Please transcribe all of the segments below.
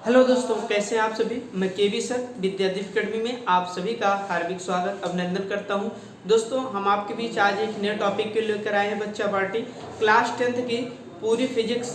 Hello दोस्तों, कैसे हैं आप सभी। मैं केवी सर विद्यादीप अकेडमी में आप सभी का हार्दिक स्वागत अभिनंदन करता हूं। दोस्तों, हम आपके बीच आज एक नए टॉपिक के लेकर आए हैं। बच्चा पार्टी क्लास 10th की पूरी फिजिक्स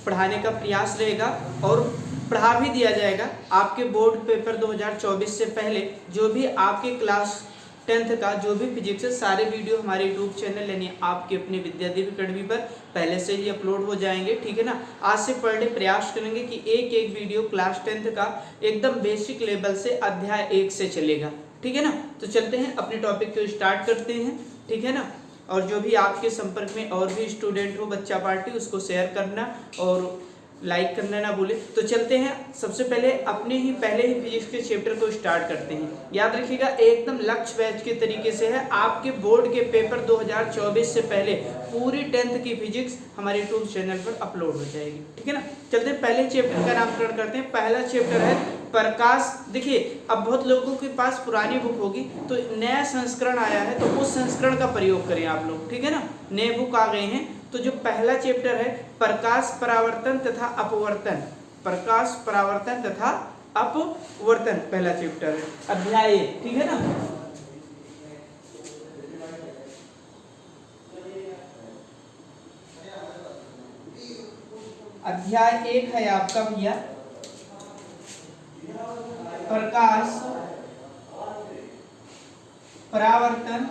पढ़ाने का प्रयास रहेगा और पढ़ा भी दिया जाएगा। आपके बोर्ड पेपर 2024 से पहले जो भी आपके क्लास 10th का जो भी फिजिक्स है सारे वीडियो हमारे यूट्यूब चैनल यानी आपके अपने विद्यादीप अकेडमी पर पहले से ही अपलोड हो जाएंगे। ठीक है ना। आज से पढ़ ले प्रयास करेंगे कि एक एक वीडियो क्लास 10th का एकदम बेसिक लेवल से अध्याय 1 से चलेगा। ठीक है ना। तो चलते हैं अपने टॉपिक को स्टार्ट करते हैं। ठीक है ना। और जो भी आपके संपर्क में और भी स्टूडेंट हो बच्चा पार्टी उसको शेयर करना और लाइक करना ना भूले। तो चलते हैं, सबसे पहले अपने ही पहले ही फिजिक्स के चैप्टर को स्टार्ट करते हैं। याद रखिएगा एकदम लक्ष्य बैच के तरीके से है। आपके बोर्ड के पेपर 2024 से पहले पूरी 10th की फिजिक्स हमारे यूट्यूब चैनल पर अपलोड हो जाएगी। ठीक है ना। चलते हैं पहले चैप्टर का नामकरण करते हैं। पहला चैप्टर है प्रकाश। देखिए, अब बहुत लोगों के पास पुरानी बुक होगी तो नया संस्करण आया है तो उस संस्करण का प्रयोग करें आप लोग। ठीक है ना। नए बुक आ गए हैं तो जो पहला चैप्टर है प्रकाश परावर्तन तथा अपवर्तन, प्रकाश परावर्तन तथा अपवर्तन पहला चैप्टर है, अध्याय 1। ठीक है ना। अध्याय 1 है आपका भैया प्रकाश परावर्तन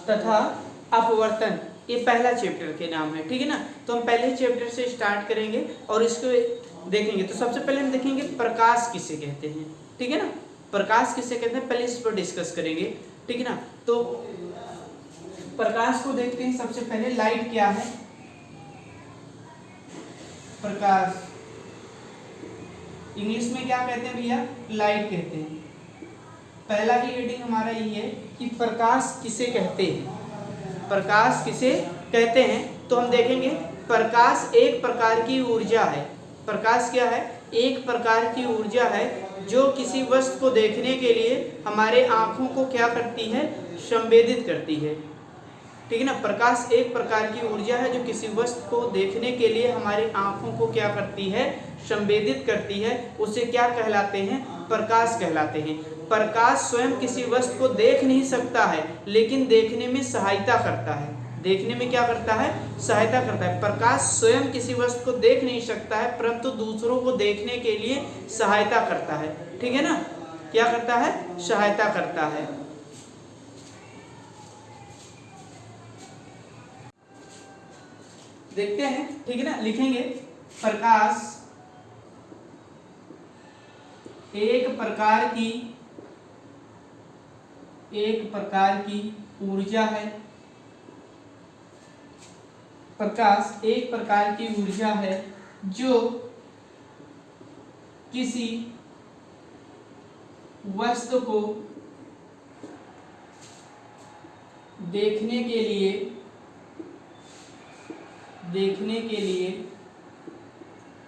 तथा अपवर्तन ये पहला चैप्टर के नाम है। ठीक है ना। तो हम पहले चैप्टर से स्टार्ट करेंगे और इसको देखेंगे। तो सबसे पहले हम देखेंगे प्रकाश किसे कहते हैं। ठीक है ना। प्रकाश किसे कहते हैं पहले इस पर डिस्कस करेंगे। ठीक है ना। तो प्रकाश को देखते हैं। सबसे पहले लाइट क्या है। प्रकाश इंग्लिश में क्या कहते हैं भैया, लाइट कहते हैं। पहला ही हेडिंग हमारा ये है कि प्रकाश किसे कहते हैं। प्रकाश किसे कहते हैं तो हम देखेंगे प्रकाश एक प्रकार की ऊर्जा है। प्रकाश क्या है, एक प्रकार की ऊर्जा है जो किसी वस्तु को देखने के लिए हमारे आंखों को क्या करती है, संवेदित करती है। ठीक है ना। प्रकाश एक प्रकार की ऊर्जा है जो किसी वस्तु को देखने के लिए हमारी आंखों को क्या करती है, संवेदित करती है। उसे क्या कहलाते हैं, प्रकाश कहलाते हैं। प्रकाश स्वयं किसी वस्तु को देख नहीं सकता है लेकिन देखने में सहायता करता है। देखने में क्या करता है, सहायता करता है। प्रकाश स्वयं किसी वस्तु को देख नहीं सकता है परंतु दूसरों को देखने के लिए सहायता करता है। ठीक है ना। क्या करता है, सहायता करता है। देखते हैं। ठीक है ना। लिखेंगे प्रकाश एक प्रकार की ऊर्जा है। प्रकाश एक प्रकार की ऊर्जा है जो किसी वस्तु को देखने के लिए हमारी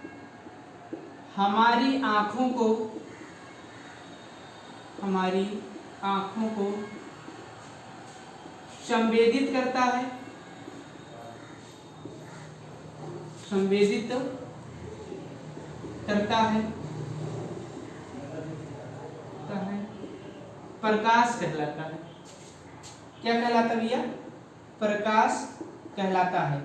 आंखों को संवेदित करता है। प्रकाश कहलाता है। क्या कहलाता भैया, प्रकाश कहलाता है।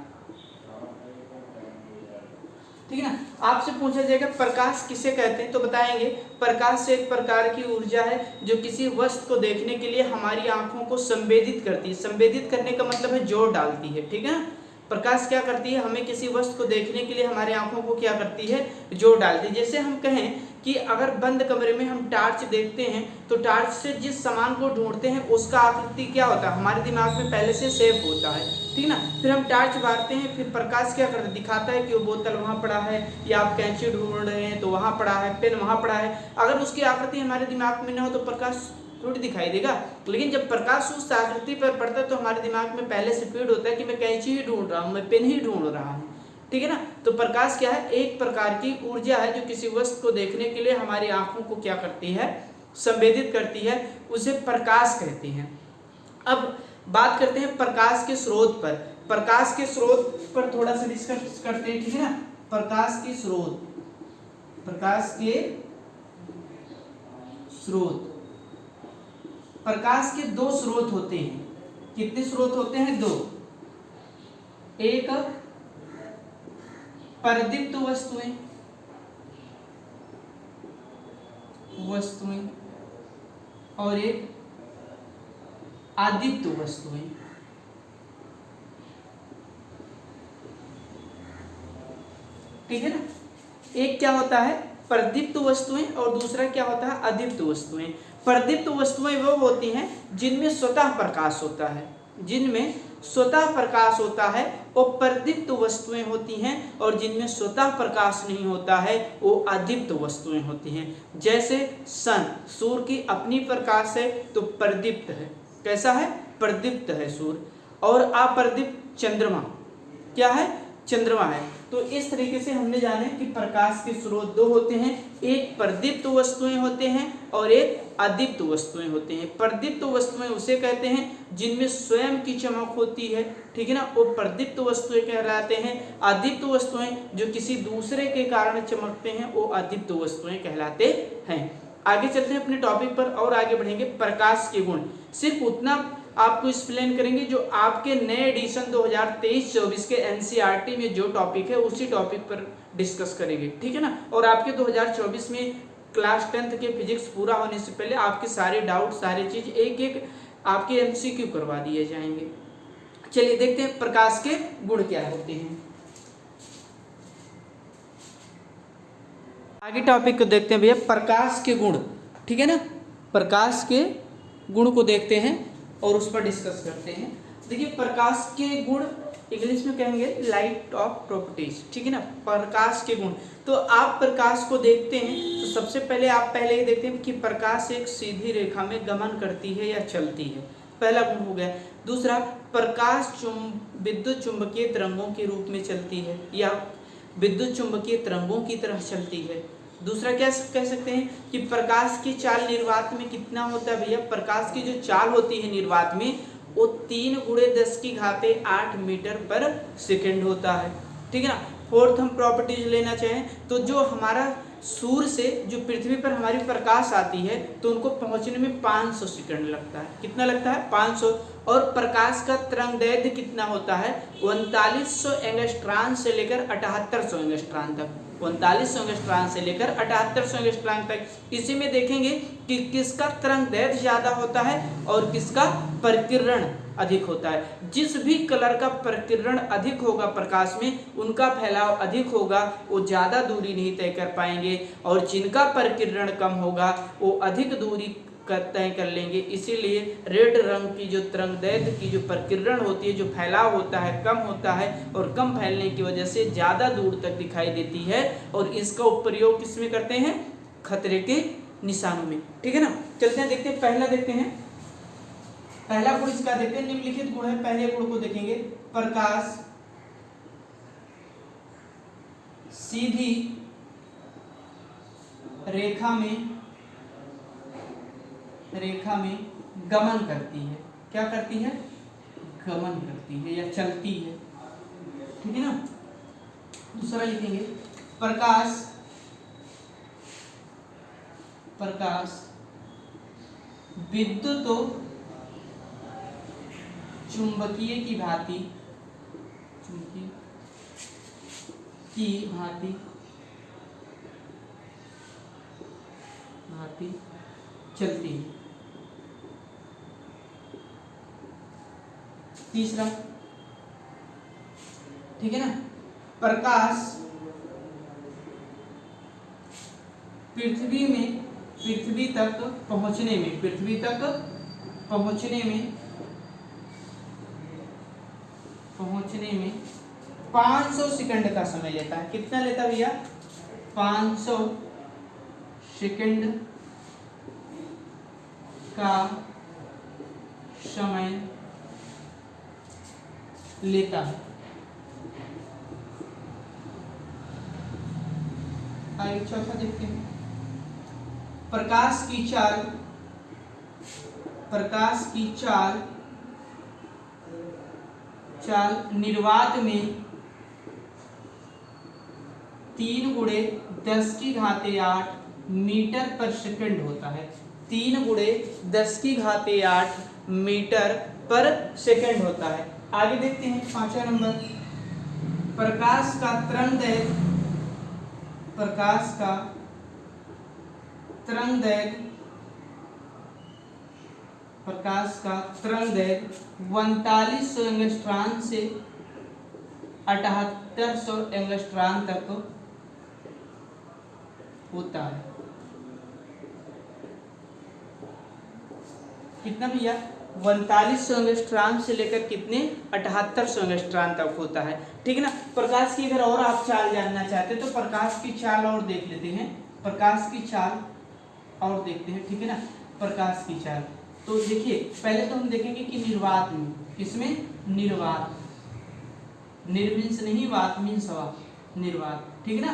ठीक है ना। आपसे पूछा जाएगा प्रकाश किसे कहते हैं तो बताएंगे प्रकाश एक प्रकार की ऊर्जा है जो किसी वस्तु को देखने के लिए हमारी आंखों को संवेदित करती है। संवेदित करने का मतलब है जोर डालती है। ठीक है ना। प्रकाश क्या करती है, हमें किसी वस्तु को देखने के लिए हमारी आंखों को क्या करती है, जोर डालती है। जैसे हम कहें कि अगर बंद कमरे में हम टार्च देखते हैं तो टार्च से जिस सामान को ढूंढते हैं उसका आकृति क्या होता है, हमारे दिमाग में पहले से सेव होता है। ठीक ना। फिर हम टार्च मारते हैं, फिर प्रकाश क्या करता है, दिखाता है कि वो बोतल वहाँ पड़ा है या आप कैंची ढूंढ रहे हैं तो वहाँ पड़ा है, पेन वहाँ पड़ा है। अगर उसकी आकृति हमारे दिमाग में न हो तो प्रकाश थोड़ी दिखाई देगा। लेकिन जब प्रकाश उस आकृति पर पड़ता है तो हमारे दिमाग में पहले से फीड होता है कि मैं कैंची ही ढूंढ रहा हूँ, मैं पेन ही ढूंढ रहा हूँ। ठीक है ना। तो प्रकाश क्या है, एक प्रकार की ऊर्जा है जो किसी वस्तु को देखने के लिए हमारी आंखों को क्या करती है, संवेदित करती है, उसे प्रकाश कहते हैं। अब बात करते हैं प्रकाश के स्रोत पर। प्रकाश के स्रोत पर थोड़ा सा डिस्कस करते हैं, ठीक है ना। प्रकाश के स्रोत, प्रकाश के स्रोत, प्रकाश के दो स्रोत होते हैं। कितने स्रोत होते हैं? दो। एक परदीप्त वस्तुएं, और एक आदीप्त वस्तुएं। ठीक है ना। एक क्या होता है? प्रदीप्त वस्तुएं, और दूसरा क्या होता है? अदीप्त वस्तुएं। प्रदीप्त वस्तुएं वो होती हैं जिनमें स्वतः प्रकाश होता है, जिनमें स्वतः प्रकाश होता है वो प्रदीप्त वस्तुएं होती हैं, और जिनमें स्वतः प्रकाश नहीं होता है वो अदीप्त वस्तुएं होती हैं। जैसे सन, सूर्य की अपनी प्रकाश है तो प्रदीप्त है। कैसा है? प्रदीप्त है सूर्य। और अप्रदीप्त चंद्रमा क्या है? चंद्रमा है। तो इस तरीके से हमने जाने कि प्रकाश के स्रोत दो होते हैं, एक प्रदीप्त वस्तुएं होते हैं और एक अदीप्त वस्तुएं होते हैं। प्रदीप्त वस्तुएं उसे कहते हैं जिनमें स्वयं की चमक होती है, ठीक है ना, वो प्रदीप्त वस्तुएं कहलाते हैं। अदीप्त वस्तुएं जो किसी दूसरे के कारण चमकते हैं वो अदीप्त वस्तुएं कहलाते हैं। आगे चलते हैं अपने टॉपिक पर और आगे बढ़ेंगे। प्रकाश के गुण सिर्फ उतना आपको एक्सप्लेन करेंगे जो आपके नए एडिशन 2023-24 के एनसीईआरटी में जो टॉपिक है उसी टॉपिक पर डिस्कस करेंगे, ठीक है ना। और आपके 2024 में क्लास 10th के फिजिक्स पूरा होने से पहले आपके सारे डाउट, सारी चीज एक एक आपके एमसीक्यू करवा दिए जाएंगे। चलिए देखते हैं प्रकाश के गुण क्या होते हैं। आगे टॉपिक को देखते हैं भैया, प्रकाश के गुण, ठीक है ना। प्रकाश के गुण को देखते हैं और उस पर डिस्कस करते हैं। देखिए प्रकाश के गुण इंग्लिश में कहेंगे लाइट ऑफ प्रॉपर्टीज, ठीक है ना। प्रकाश के गुण, तो आप प्रकाश को देखते हैं तो सबसे पहले आप पहले ही देखते हैं कि प्रकाश एक सीधी रेखा में गमन करती है या चलती है, पहला गुण हो गया। दूसरा, प्रकाश विद्युत चुंबकीय तरंगों के रूप में चलती है या विद्युत चुंबकीय तरंगों की तरह चलती है। दूसरा क्या कह सकते हैं कि प्रकाश की चाल निर्वात में कितना होता है भैया? प्रकाश की जो चाल होती है निर्वात में वो 3 × 10⁸ मीटर पर सेकेंड होता है, ठीक है ना। फोर्थ हम प्रॉपर्टीज लेना चाहें तो जो हमारा सूर्य से जो पृथ्वी पर हमारी प्रकाश आती है तो उनको पहुंचने में 500 सेकंड लगता है। कितना लगता है? 500। और प्रकाश का तरंगदैर्घ्य कितना होता है? 3900 एंगस्ट्रॉन से लेकर 7800 एंगस्ट्रॉन तक, 3900 एंगस्ट्रॉन से लेकर 7800 एंगस्ट्रॉन तक। इसी में देखेंगे कि किसका तरंगदैर्घ्य ज्यादा होता है और किसका प्रकीर्णन अधिक होता है। जिस भी कलर का प्रकीर्णन अधिक होगा प्रकाश में उनका फैलाव अधिक होगा, वो ज्यादा दूरी नहीं तय कर पाएंगे, और जिनका प्रकीर्णन कम होगा वो अधिक दूरी तय कर लेंगे। इसीलिए रेड रंग की जो तरंगदैर्घ्य की जो प्रकीर्णन होती है, जो फैलाव होता है, कम होता है, और कम फैलने की वजह से ज्यादा दूर तक दिखाई देती है। और इसका प्रयोग किसमें करते हैं? खतरे के निशानों में, ठीक है ना। चलते हैं देखते हैं, पहला देखते हैं, पहला गुण इसका देखते हैं। निम्नलिखित गुण है, पहले गुण को देखेंगे। प्रकाश सीधी रेखा में गमन करती है। क्या करती है? गमन करती है या चलती है, ठीक है ना। दूसरा लिखेंगे, प्रकाश विद्युत चुंबकीय की भांति चलती है। तीसरा, ठीक है ना, प्रकाश पृथ्वी तक पहुंचने में 500 सेकंड का समय लेता है। कितना लेता है भैया? 500 सेकंड का समय लेता है। आगे चौथा देखते हैं, प्रकाश की चाल चाल निर्वात में 3 गुणे 10⁸ मीटर पर सेकंड होता है। 3 गुणे 10⁸ मीटर पर सेकंड होता है। आगे देखते हैं 5वां नंबर, प्रकाश का तरंगदैर्घ्य, प्रकाश का तरंगदैर्घ्य 4500 एंगस्ट्रॉम से 7800 एंगस्ट्रॉम तक होता है। कितना भैया? 4500 एंगस्ट्रॉम से लेकर कितने? 7800 एंगस्ट्रॉम तक होता है। ठीक है ना। प्रकाश की अगर और आप चाल जानना चाहते हैं तो प्रकाश की चाल और देख लेते हैं। प्रकाश की चाल और देखते हैं। ठीक है ना। प्रकाश की चाल तो देखिए, पहले तो हम देखेंगे कि निर्वात में, किसमें? निर्वात, निर्मिंस नहीं, वात मीन्स हवा, निर्वात। ठीक है ना।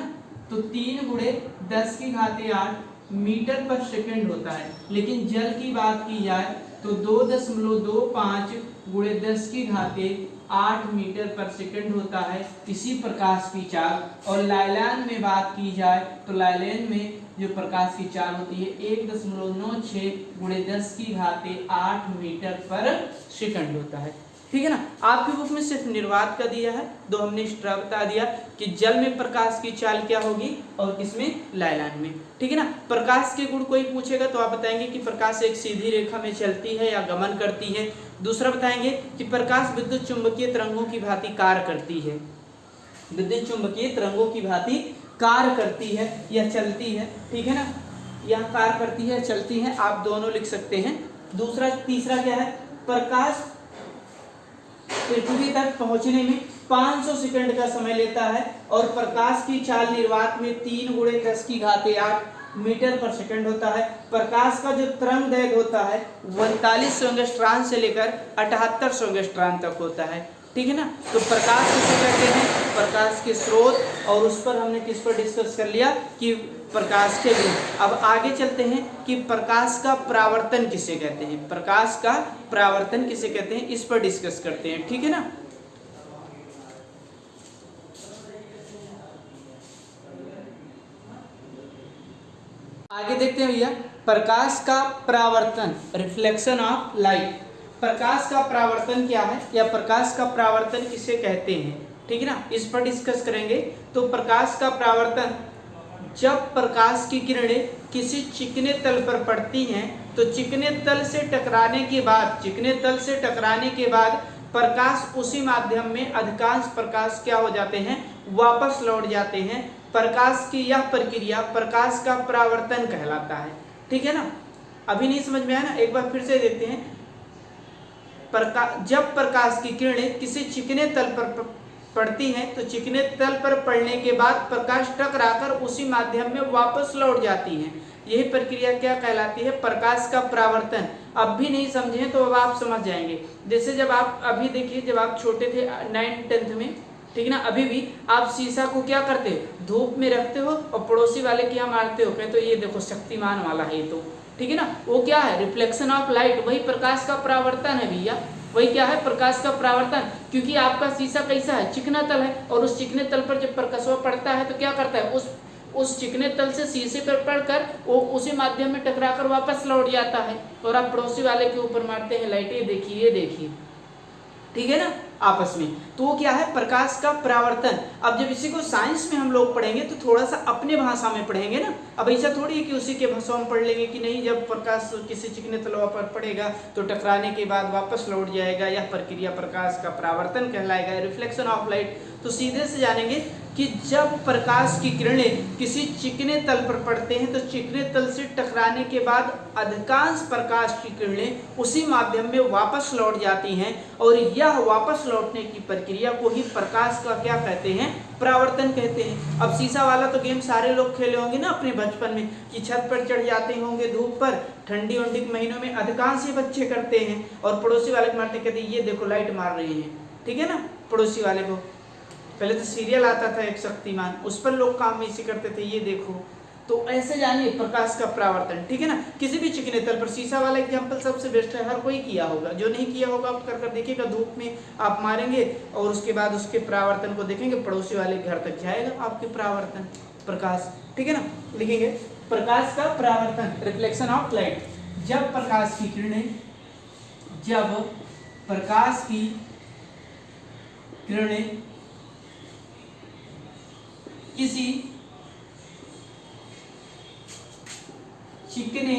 तो 3 गुणे 10⁸ मीटर पर सेकंड होता है। लेकिन जल की बात की जाए तो 2.25 गुणे 10⁸ मीटर पर सेकंड होता है इसी प्रकाश की चाल। और लाइलान में बात की जाए तो लाइलान में जो प्रकाश की चाल होती है 1.96 गुणे 10⁸ मीटर पर सेकंड होता है। ठीक है ना। आपकी बुक में सिर्फ निर्वात का दिया है, दो हमने एक्स्ट्रा बता दिया कि जल में प्रकाश की चाल क्या होगी और किसमें? लाइलान में। ठीक है ना। प्रकाश के गुण कोई पूछेगा तो आप बताएंगे कि प्रकाश एक सीधी रेखा में चलती है या गमन करती है। दूसरा बताएंगे कि प्रकाश विद्युत चुंबकीय तरंगों की भांति कार्य करती है, विद्युत चुंबकीय तरंगों की भांति कार्य करती है या चलती है। ठीक है ना। यह कार्य करती है, चलती है, आप दोनों लिख सकते हैं। तीसरा क्या है? प्रकाश पृथ्वी तक पहुंचने में 500 सेकंड का समय लेता है और प्रकाश की चाल निर्वात में 3 गुणे 10⁸ मीटर पर सेकंड होता है। प्रकाश का जो तरंगदैर्घ्य होता है 4500 एंगस्ट्रॉम से लेकर 7800 एंगस्ट्रॉम तक होता है। ठीक है ना। तो प्रकाश किसे कहते हैं? प्रकाश के स्रोत, और उस पर हमने किस पर डिस्कस कर लिया कि प्रकाश के गुण। अब आगे चलते हैं कि प्रकाश का परावर्तन किसे कहते हैं, प्रकाश का परावर्तन किसे कहते हैं, इस पर डिस्कस करते हैं। ठीक है ना। आगे देखते हैं भैया, प्रकाश का परावर्तन, रिफ्लेक्शन ऑफ लाइट। प्रकाश का परावर्तन क्या है या प्रकाश का परावर्तन किसे कहते हैं? ठीक है ना। इस पर डिस्कस करेंगे। तो प्रकाश का परावर्तन, जब प्रकाश की किरणें किसी चिकने तल पर पड़ती हैं तो चिकने तल से टकराने के बाद प्रकाश उसी माध्यम में अधिकांश प्रकाश क्या हो जाते हैं? वापस लौट जाते हैं। प्रकाश की यह प्रक्रिया प्रकाश का परावर्तन कहलाता है। ठीक है ना। अभी नहीं समझ में आया ना, एक बार फिर से देखते हैं। जब प्रकाश की किरणें किसी चिकने तल पर पड़ती हैं तो चिकने तल पर पड़ने के बाद प्रकाश टकराकर उसी माध्यम में वापस लौट जाती हैं। यही प्रक्रिया क्या कहलाती है? प्रकाश का परावर्तन। अब भी नहीं समझे तो अब आप समझ जाएंगे। जैसे जब आप अभी देखिए, जब आप छोटे थे 9th 10th में, ठीक है ना, अभी भी आप शीशा को क्या करते हो? धूप में रखते हो और पड़ोसी वाले के यहाँ मारते हो, कहते हो ये देखो शक्तिमान वाला है ये तो। ठीक है ना। वो क्या है? रिफ्लेक्शन ऑफ लाइट, वही प्रकाश का परावर्तन है भैया। वही क्या है? प्रकाश का परावर्तन। क्योंकि आपका शीशा कैसा है? चिकना तल है, और उस चिकने तल पर जब प्रकाश पड़ता है तो क्या करता है? उस चिकने तल से शीशे पर पड़कर वो उसी माध्यम में टकराकर वापस लौट जाता है, और आप पड़ोसी वाले के ऊपर मारते हैं लाइट, ये देखिए। ठीक है ना, आपस में। तो वो क्या है? प्रकाश का परावर्तन। अब जब इसी को साइंस में हम लोग पढ़ेंगे तो थोड़ा सा अपने भाषा में पढ़ेंगे ना। अब ऐसा थोड़ी है कि उसी के भाषा में पढ़ लेंगे कि नहीं, जब प्रकाश किसी चिकने तलवा पर पड़ेगा तो टकराने के बाद वापस लौट जाएगा, यह प्रक्रिया प्रकाश का परावर्तन कहलाएगा, रिफ्लेक्शन ऑफ लाइट। तो सीधे से जानेंगे कि जब प्रकाश की किरणें किसी चिकने तल पर पड़ते हैं तो चिकने तल से टकराने के बाद अधिकांश प्रकाश की किरणें उसी माध्यम में वापस लौट जाती हैं, और यह वापस लौटने की प्रक्रिया को ही प्रकाश का क्या कहते हैं? परावर्तन कहते हैं। अब शीशा वाला तो गेम सारे लोग खेले होंगे ना अपने बचपन में, कि छत पर चढ़ जाते होंगे धूप पर, ठंडी उंडी के महीनों में अधिकांश ही बच्चे करते हैं, और पड़ोसी वाले को मारते, कहते ये देखो लाइट मार रहे हैं। ठीक है ना। पड़ोसी वाले को पहले तो सीरियल आता था एक शक्तिमान, उस पर लोग काम इसी करते थे, ये देखो तो ऐसे जानिए प्रकाश का परावर्तन, ठीक है ना। किसी भी चिकने तल पर, शीशा वाला एग्जांपल सबसे बेस्ट है, हर कोई किया होगा, जो नहीं किया होगा आप कर देखिएगा, धूप में आप मारेंगे और उसके बाद उसके परावर्तन को देखेंगे, पड़ोसी वाले घर तक जाएगा आपके परावर्तन प्रकाश, ठीक है ना। लिखेंगे प्रकाश का परावर्तन, रिफ्लेक्शन ऑफ लाइट। जब प्रकाश की किरणें किसी चिकने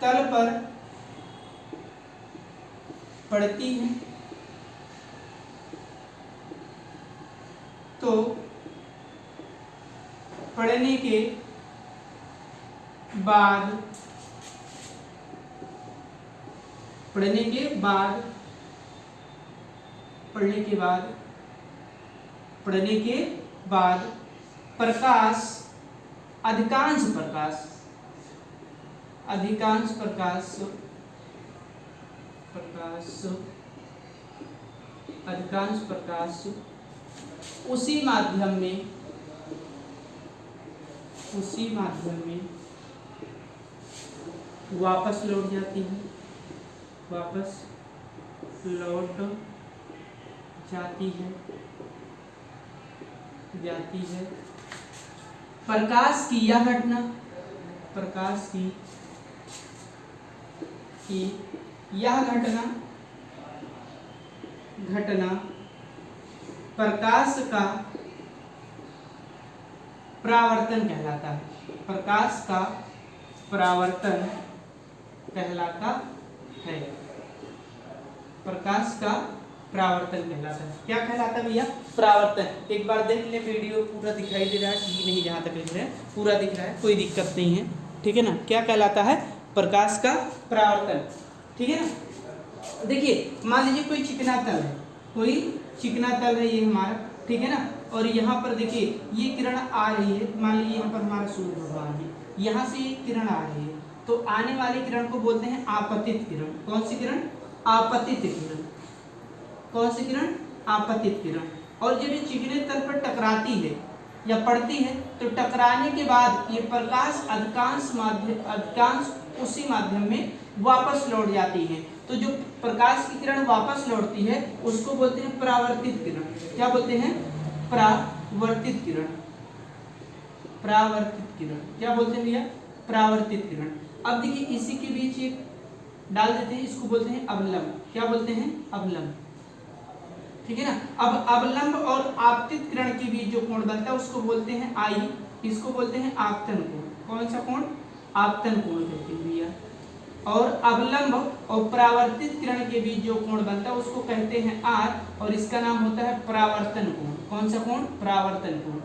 तल पर पड़ती हैं तो पड़ने के बाद प्रकाश, अधिकांश प्रकाश उसी माध्यम में वापस लौट जाती है। प्रकाश की यह घटना प्रकाश का परावर्तन कहलाता है। क्या कहलाता है भैया? परावर्तन। एक बार देख ले, वीडियो पूरा दिखाई दे रहा है कि नहीं? जहाँ तक लिख रहे हैं पूरा दिख रहा है, कोई दिक्कत नहीं है, ठीक है ना। क्या कहलाता है? प्रकाश का परावर्तन, ठीक है ना। देखिए मान लीजिए कोई चिकना तल है ये हमारा, ठीक है ना, और यहाँ पर देखिए ये किरण आ रही है, मान लीजिए यहाँ पर हमारा सूर्य भगवान है, यहाँ से ये किरण आ रही है, तो आने वाली किरण को बोलते हैं आपतित किरण। कौन सी किरण? आपतित किरण। कौन सी किरण? आपतित किरण। और जब ये चिकने तल पर टकराती है या पड़ती है तो टकराने के बाद ये प्रकाश अधिकांश उसी माध्यम में वापस लौट जाती है। तो जो प्रकाश की किरण वापस लौटती है उसको बोलते हैं परावर्तित किरण। क्या बोलते हैं? परावर्तित किरण। क्या बोलते हैं भैया? परावर्तित किरण। अब देखिए इसी के बीच एक डाल देते हैं, इसको बोलते हैं अवलंब। क्या बोलते हैं? अवलंब, ठीक है ना। अब अवलंब और आपतित किरण के बीच जो कोण बनता है उसको बोलते हैं आई, इसको बोलते हैं आपतन कोण। कौन सा कोण? आपतन कोण कहते हैं भैया। और अवलंब और परावर्तित किरण के बीच जो कोण बनता है उसको कहते हैं आर, और इसका नाम होता है परावर्तन कोण। कौन सा कोण? परावर्तन कोण।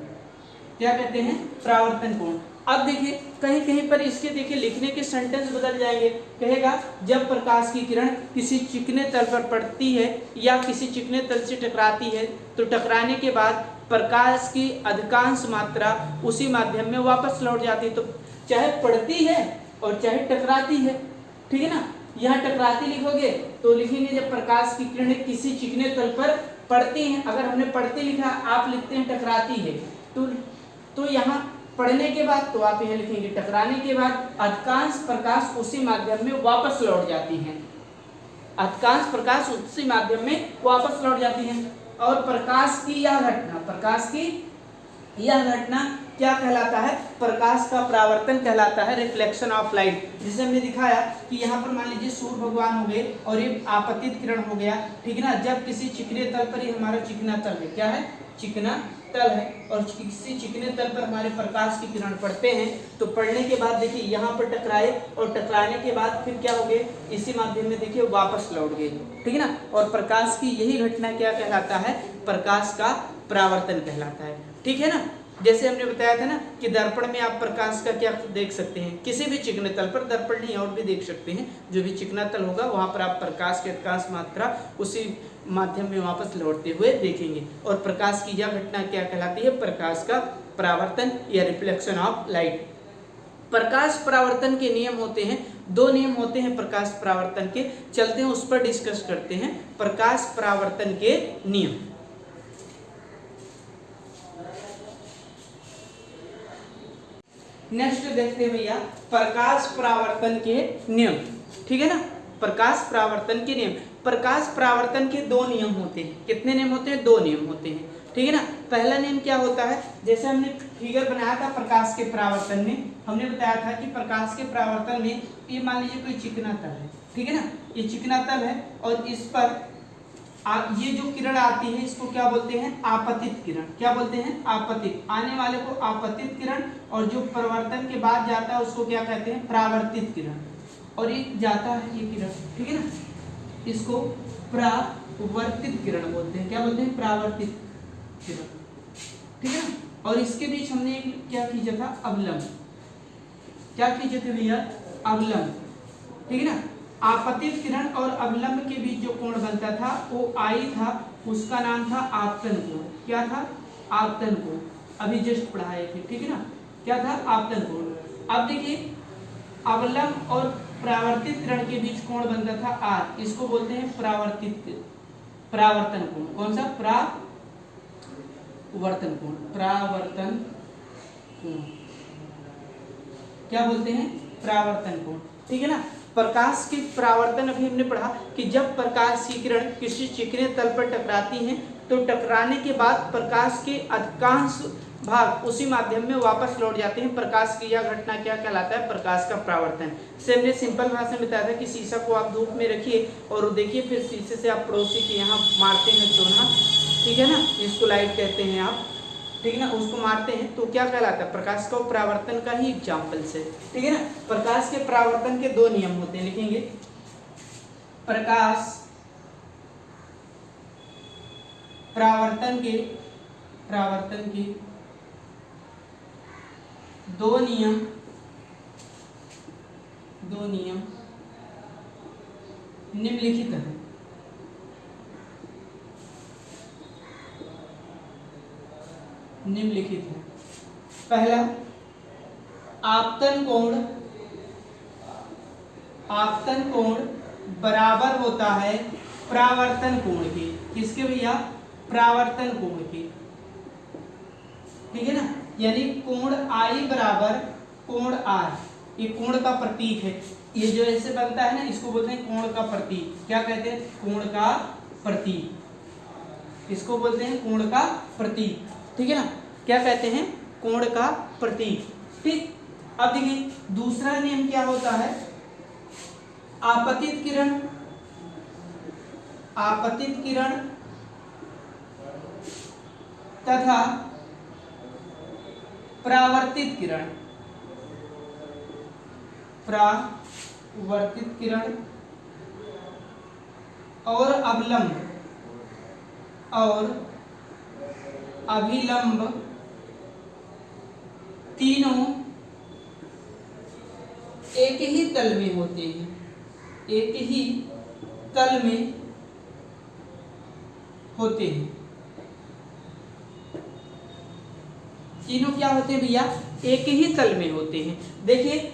क्या कहते हैं? परावर्तन कोण। अब देखिए कहीं कहीं पर इसके देखिए लिखने के सेंटेंस बदल जाएंगे। कहेगा जब प्रकाश की किरण किसी चिकने तल पर पड़ती है या किसी चिकने तल से टकराती है तो टकराने के बाद प्रकाश की अधिकांश मात्रा उसी माध्यम में वापस लौट जाती है। तो चाहे पड़ती है और चाहे टकराती है, ठीक है ना। यहाँ टकराती लिखोगे तो लिखेंगे जब प्रकाश की किरणें किसी चिकने तल पर पड़ती हैं। अगर हमने पड़ती लिखा, आप लिखते हैं टकराती है, तो यहाँ पढ़ने के बाद तो आप यह लिखेंगे टकराने के बाद अधिकांश प्रकाश उसी माध्यम में वापस लौट जाती हैं। अधिकांश प्रकाश उसी माध्यम में वापस लौट जाती हैं। और प्रकाश की यह घटना क्या कहलाता है? प्रकाश का परावर्तन कहलाता है, रिफ्लेक्शन ऑफ लाइट। जिसे हमने दिखाया कि यहाँ पर मान लीजिए सूर्य भगवान हो गए और ये आपतित किरण हो गया, ठीक है ना। जब किसी चिकने तल पर, ये हमारा चिकना तल है, क्या है? चिकना तल है, और किसी चिकने तल पर हमारे प्रकाश की किरण पड़ते हैं तो पड़ने के बाद देखिए यहाँ पर टकराए और टकराने के बाद फिर क्या हो गए? इसी माध्यम में देखिए वापस लौट गए, ठीक है ना। और प्रकाश की यही घटना क्या कहलाता है? प्रकाश का परावर्तन कहलाता है, ठीक है ना। जैसे हमने बताया था ना कि दर्पण में आप प्रकाश का क्या देख सकते हैं? किसी भी चिकने तल पर, दर्पण नहीं और भी देख सकते हैं, जो भी चिकना तल होगा वहां पर आप प्रकाश की अधिकांश मात्रा उसी माध्यम में वापस लौटते हुए देखेंगे। और प्रकाश की यह घटना क्या कहलाती है? प्रकाश का परावर्तन या रिफ्लेक्शन ऑफ लाइट। प्रकाश परावर्तन के नियम होते हैं, 2 नियम होते हैं प्रकाश परावर्तन के। चलते हैं उस पर डिस्कस करते हैं। प्रकाश परावर्तन के नियम, नेक्स्ट देखते हैं भैया प्रकाश परावर्तन के नियम। ठीक है ना, प्रकाश परावर्तन के नियम। प्रकाश परावर्तन के दो नियम होते हैं। कितने नियम होते हैं? दो नियम होते हैं। ठीक है ना, पहला नियम क्या होता है, जैसे हमने फिगर बनाया था प्रकाश के परावर्तन में, हमने बताया था कि प्रकाश के परावर्तन में ये मान लीजिए कोई चिकना तल है। ठीक है ना, ये चिकना तल है और इस पर ये जो किरण आती है इसको क्या बोलते हैं? आपतित किरण। क्या बोलते हैं? आपतित। आने वाले को आपतित किरण, और जो परिवर्तन के बाद जाता है उसको क्या कहते हैं? परावर्तित किरण। और ये जाता है ये किरण, ठीक है ना, इसको परावर्तित किरण बोलते हैं। क्या बोलते हैं? परावर्तित किरण। ठीक है ना, और इसके बीच हमने क्या खींचा था? अवलंब। क्या खींचे थे भैया? अवलंब। ठीक है ना, आपतित किरण और अवलंब के बीच जो कोण बनता था वो आई था, उसका नाम था आपतन कोण। क्या था? आपतन कोण। अभी जस्ट पढ़ाए थे। ठीक है ना, क्या था? आपतन कोण। अब देखिए अवलंब और परावर्तित किरण के बीच कोण बनता था आर, इसको बोलते हैं परावर्तन कोण। कौन सा? परावर्तन कोण। परावर्तन कोण क्या बोलते हैं? परावर्तन कोण। ठीक है ना, प्रकाश के परावर्तन अभी हमने पढ़ा कि जब प्रकाश की किरण किसी चिकने तल पर टकराती हैं तो टकराने के बाद प्रकाश के अधिकांश भाग उसी माध्यम में वापस लौट जाते हैं। प्रकाश की यह घटना क्या कहलाता है? प्रकाश का परावर्तन। से हमने सिंपल भाषा में बताया था कि शीशा को आप धूप में रखिए और देखिए, फिर शीशे से आप पड़ोसी के यहाँ मारते हैं चूना, ठीक है ना, जिसको लाइट कहते हैं आप, ठीक है ना, उसको मारते हैं तो क्या कहलाता है? प्रकाश का परावर्तन का ही एग्जाम्पल से। ठीक है ना, प्रकाश के परावर्तन के दो नियम होते हैं, लिखेंगे प्रकाश परावर्तन के दो नियम निम्नलिखित है। पहला, आपतन कोण बराबर होता है परावर्तन कोण के। किसके भैया? परावर्तन कोण के। ठीक है ना, यानी कोण आई बराबर कोण आर। ये कोण का प्रतीक है। ये जो ऐसे बनता है ना, इसको बोलते हैं कोण का प्रतीक। क्या कहते हैं? कोण का प्रतीक। इसको बोलते हैं कोण का प्रतीक। ठीक है ना, क्या कहते हैं? कोण का प्रतीक। ठीक, अब देखिए दूसरा नियम क्या होता है? आपतित किरण तथा परावर्तित किरण और अवलंब और अभिलंब तीनों एक ही तल में होते हैं। एक ही तल में होते हैं। तीनों क्या होते हैं भैया? एक ही तल में होते हैं। देखिए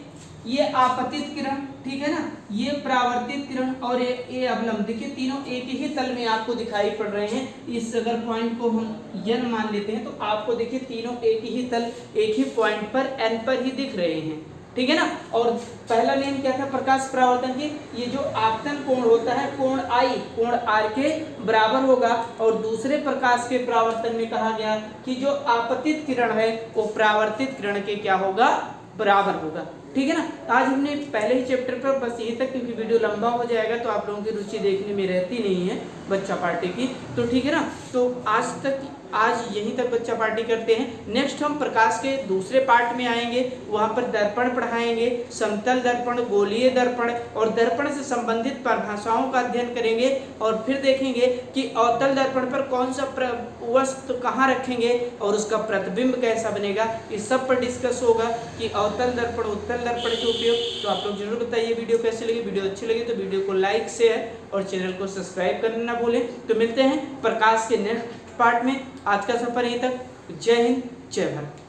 ये आपतित किरण, ठीक है ना, ये परावर्तित किरण और ये अवलंब, देखिए तीनों एक ही तल में आपको दिखाई पड़ रहे हैं। इस अगर पॉइंट को हम n मान लेते हैं तो आपको देखिए तीनों एक ही तल, एक ही पॉइंट पर n पर ही दिख रहे हैं। ठीक है ना, और पहला नियम क्या था प्रकाश परावर्तन की? ये जो आपतन कोण होता है कोण आई कोण आर के बराबर होगा, और दूसरे प्रकाश के परावर्तन में कहा गया कि जो आपतित किरण है वो परावर्तित किरण के क्या होगा? बराबर होगा। ठीक है ना, आज हमने पहले ही चैप्टर पर बस यही तक, क्योंकि वीडियो लंबा हो जाएगा तो आप लोगों की रुचि देखने में रहती नहीं है बच्चा पार्टी की। तो ठीक है ना, तो आज यहीं तक बच्चा पार्टी करते हैं। नेक्स्ट हम प्रकाश के दूसरे पार्ट में आएंगे, वहाँ पर दर्पण पढ़ाएंगे, समतल दर्पण, गोलीय दर्पण और दर्पण से संबंधित परिभाषाओं का अध्ययन करेंगे, और फिर देखेंगे कि अवतल दर्पण पर कौन सा वस्तु कहाँ रखेंगे और उसका प्रतिबिंब कैसा बनेगा। इस सब पर डिस्कस होगा कि अवतल दर्पण, उत्तल दर्पण के उपयोग। तो आप लोग जरूर बताइए वीडियो कैसी लगी। वीडियो अच्छी लगी तो वीडियो को लाइक, शेयर और चैनल को सब्सक्राइब करना ना भूलें। तो मिलते हैं प्रकाश के नेक्स्ट पार्ट में। आज का सफर यहीं तक। जय हिंद, जय भारत।